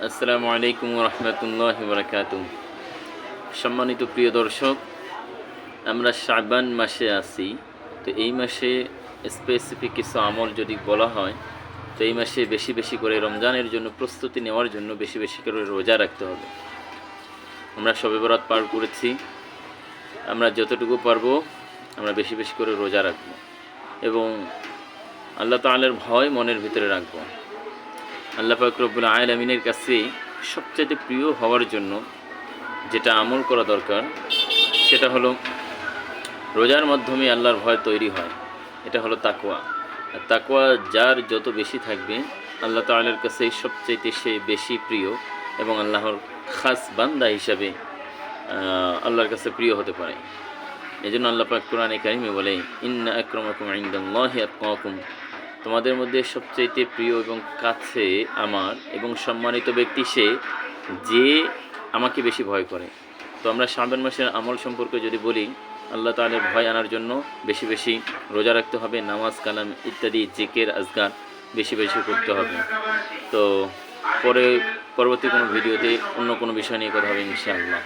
আসসালামু আলাইকুম রহমতুল্লাহি বারাকাতুহু। সম্মানিত প্রিয় দর্শক, আমরা শাবান মাসে আছি। তো এই মাসে স্পেসিফিক কিছু আমল যদি বলা হয়, তো এই মাসে বেশি বেশি করে রমজানের জন্য প্রস্তুতি নেওয়ার জন্য বেশি বেশি করে রোজা রাখতে হবে। আমরা শবে বরাত পার করেছি, আমরা যতটুকু পারবো আমরা বেশি বেশি করে রোজা রাখব এবং আল্লাহ তাআলার ভয় মনের ভিতরে রাখব। আল্লাহ পাক রব্বুল আলামিনের কাছে সবচেয়ে প্রিয় হওয়ার জন্য যেটা আমল করা দরকার সেটা হলো রোজার মাধ্যমে আল্লাহর ভয় তৈরি হয়। এটা হলো তাকওয়া। আর তাকওয়া যার যত বেশি থাকবে আল্লাহ তাআলার কাছে সবচাইতে সে বেশি প্রিয় এবং আল্লাহর খাস বান্দা হিসাবে আল্লাহর কাছে প্রিয় হতে পারে। এই জন্য আল্লাহ পাক কোরআনে কারিমে বলে, ইন্না আকরামাকুম ইনদাল্লাহি আতকাকুম, তোমাদের মধ্যে সবচাইতে প্রিয় এবং কাছে আমার এবং সম্মানিত ব্যক্তি সে যে আমাকে বেশি ভয় করে। তো আমরা শাবান মাসের আমল সম্পর্কে যদি বলি, আল্লাহ তাআলার ভয় আনার জন্য বেশি বেশি রোজা রাখতে হবে, নামাজ কালাম ইত্যাদি জিকির আজকার বেশি বেশি করতে হবে। তো পরবর্তী কোনো ভিডিওতে অন্য কোনো বিষয় নিয়ে কথা হবে ইনশাআল্লাহ।